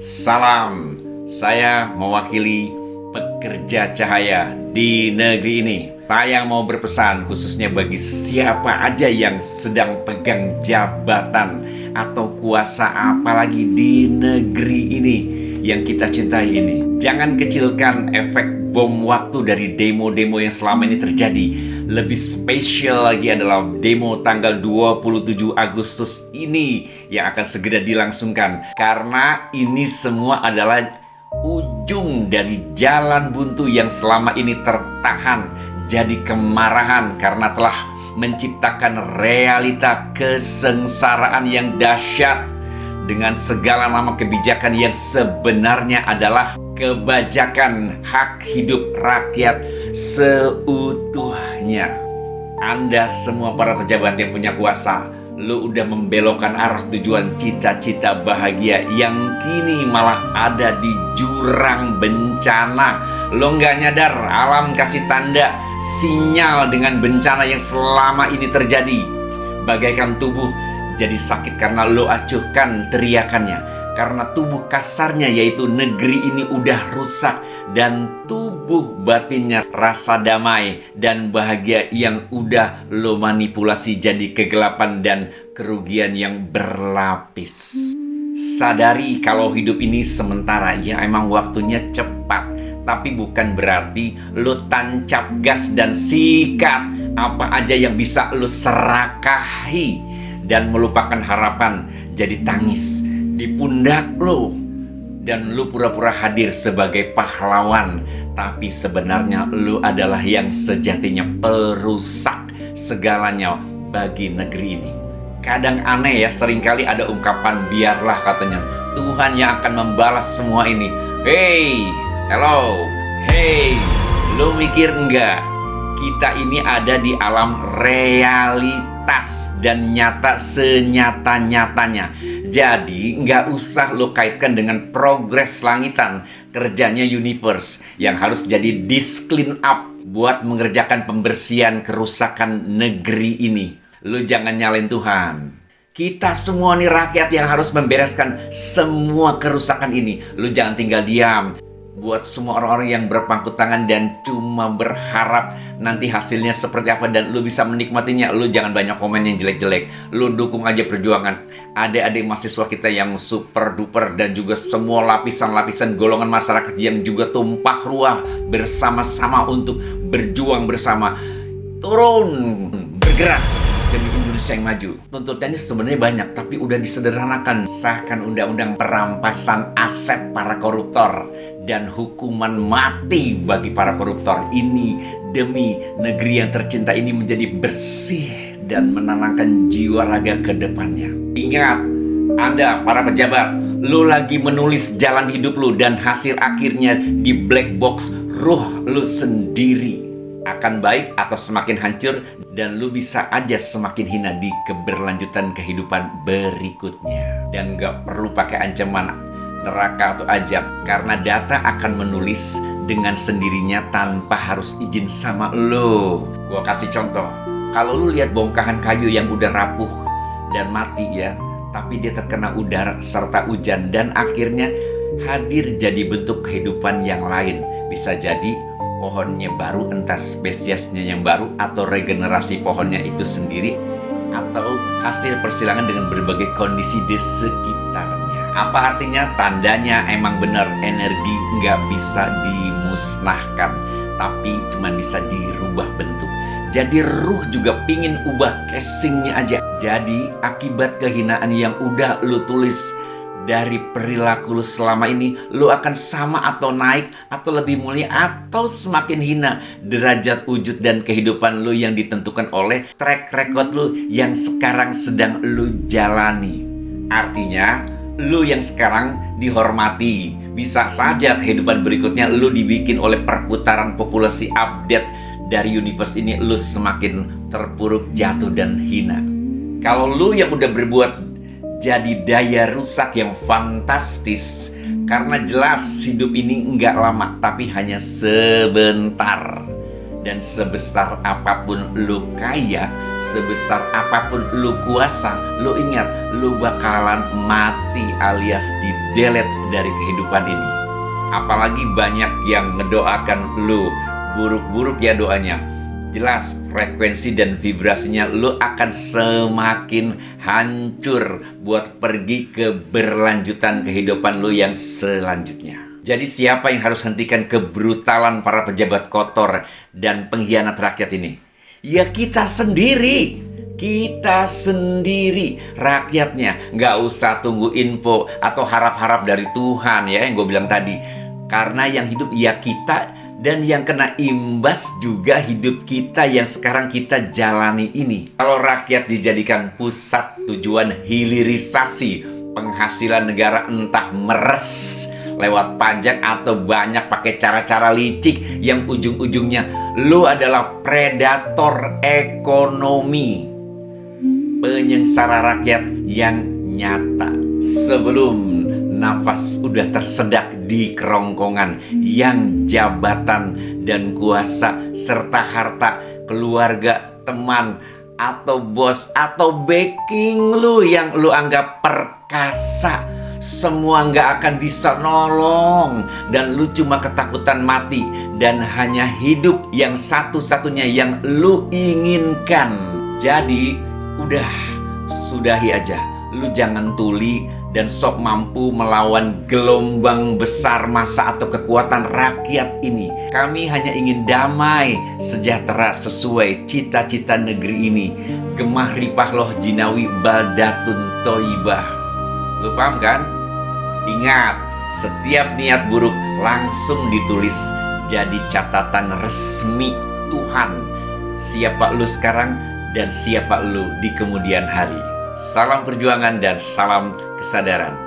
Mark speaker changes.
Speaker 1: Salam, saya mewakili pekerja cahaya di negeri ini. Saya mau berpesan khususnya bagi siapa aja yang sedang pegang jabatan atau kuasa apalagi di negeri ini yang kita cintai ini. Jangan kecilkan efek bom waktu dari demo-demo yang selama ini terjadi. Lebih spesial lagi adalah demo tanggal 27 Agustus ini yang akan segera dilangsungkan. Karena ini semua adalah ujung dari jalan buntu yang selama ini tertahan jadi kemarahan karena telah menciptakan realita kesengsaraan yang dahsyat dengan segala nama kebijakan yang sebenarnya adalah kebajakan hak hidup rakyat seutuhnya. Anda semua para pejabat yang punya kuasa, lu udah membelokkan arah tujuan cita-cita bahagia yang kini malah ada di jurang bencana. Lo nggak nyadar alam kasih tanda sinyal dengan bencana yang selama ini terjadi. Bagaikan tubuh jadi sakit karena lo acuhkan teriakannya. Karena tubuh kasarnya yaitu negeri ini udah rusak. Dan tubuh batinnya rasa damai dan bahagia yang udah lo manipulasi jadi kegelapan dan kerugian yang berlapis. Sadari kalau hidup ini sementara, ya emang waktunya cepat. Tapi bukan berarti lo tancap gas dan sikat apa aja yang bisa lo serakahi dan melupakan harapan jadi tangis di pundak lo. Dan lu pura-pura hadir sebagai pahlawan, tapi sebenarnya lu adalah yang sejatinya perusak segalanya bagi negeri ini. Kadang aneh ya, seringkali ada ungkapan biarlah katanya Tuhan yang akan membalas semua ini. Hey, hello, hey, lu mikir enggak? Kita ini ada di alam realitas dan nyata senyata-nyatanya. Jadi nggak usah lo kaitkan dengan progres langitan, kerjanya universe yang harus jadi clean up buat mengerjakan pembersihan kerusakan negeri ini. Lo jangan nyalain Tuhan. Kita semua nih rakyat yang harus membereskan semua kerusakan ini. Lo jangan tinggal diam. Buat semua orang-orang yang berpangku tangan dan cuma berharap nanti hasilnya seperti apa dan lu bisa menikmatinya, lu jangan banyak komen yang jelek-jelek. Lu dukung aja perjuangan adik-adik mahasiswa kita yang super duper dan juga semua lapisan-lapisan golongan masyarakat yang juga tumpah ruah bersama-sama untuk berjuang bersama. Turun, bergerak demi Indonesia yang maju. Tuntutannya sebenarnya banyak, tapi udah disederhanakan. Sahkan undang-undang perampasan aset para koruptor dan hukuman mati bagi para koruptor ini demi negeri yang tercinta ini menjadi bersih dan menenangkan jiwa raga ke depannya. Ingat, Anda para pejabat, lu lagi menulis jalan hidup lu dan hasil akhirnya di black box ruh lu sendiri. Akan baik atau semakin hancur dan lu bisa aja semakin hina di keberlanjutan kehidupan berikutnya. Dan gak perlu pakai ancaman neraka atau ajab, karena data akan menulis dengan sendirinya tanpa harus izin sama lo. Gua kasih contoh, kalau lu lihat bongkahan kayu yang udah rapuh dan mati ya, tapi dia terkena udara serta hujan dan akhirnya hadir jadi bentuk kehidupan yang lain. Bisa jadi pohonnya baru, entah spesiesnya yang baru atau regenerasi pohonnya itu sendiri, atau hasil persilangan dengan berbagai kondisi di sekitarnya. Apa artinya? Tandanya emang benar energi nggak bisa dimusnahkan, tapi cuma bisa dirubah bentuk. Jadi ruh juga pingin ubah casingnya aja. Jadi akibat kehinaan yang udah lu tulis dari perilaku lu selama ini, lu akan sama atau naik atau lebih mulia atau semakin hina derajat wujud dan kehidupan lu yang ditentukan oleh track record lu yang sekarang sedang lu jalani. Artinya lu yang sekarang dihormati, bisa saja kehidupan berikutnya lu dibikin oleh perputaran populasi update dari universe ini, lu semakin terpuruk, jatuh dan hina. Kalau lu yang udah berbuat jadi daya rusak yang fantastis, karena jelas hidup ini nggak lama tapi hanya sebentar. Dan sebesar apapun lu kaya, sebesar apapun lu kuasa, lu ingat, lu bakalan mati alias didelet dari kehidupan ini. Apalagi banyak yang ngedoakan lu buruk-buruk ya doanya. Jelas frekuensi dan vibrasinya lu akan semakin hancur buat pergi ke berlanjutan kehidupan lu yang selanjutnya. Jadi siapa yang harus hentikan kebrutalan para pejabat kotor dan pengkhianat rakyat ini? Ya kita sendiri. Kita sendiri, rakyatnya. Nggak usah tunggu info atau harap-harap dari Tuhan ya, yang gue bilang tadi. Karena yang hidup ya kita, dan yang kena imbas juga hidup kita yang sekarang kita jalani ini. Kalau rakyat dijadikan pusat tujuan hilirisasi penghasilan negara, entah meres lewat pajak atau banyak pakai cara-cara licik yang ujung-ujungnya lu adalah predator ekonomi, penyengsara rakyat yang nyata. Sebelum nafas udah tersedak di kerongkongan, yang jabatan dan kuasa serta harta, keluarga, teman, atau bos, atau backing lu yang lu anggap perkasa, semua nggak akan bisa nolong. Dan lu cuma ketakutan mati dan hanya hidup yang satu-satunya yang lu inginkan. Jadi udah, sudahi aja. Lu jangan tuli dan sok mampu melawan gelombang besar massa atau kekuatan rakyat ini. Kami hanya ingin damai, sejahtera sesuai cita-cita negeri ini. Gemah ripah loh jinawi baldatun toibah. Lu paham kan? Ingat, setiap niat buruk langsung ditulis jadi catatan resmi Tuhan. Siapa lu sekarang dan siapa lu di kemudian hari. Salam perjuangan dan salam kesadaran.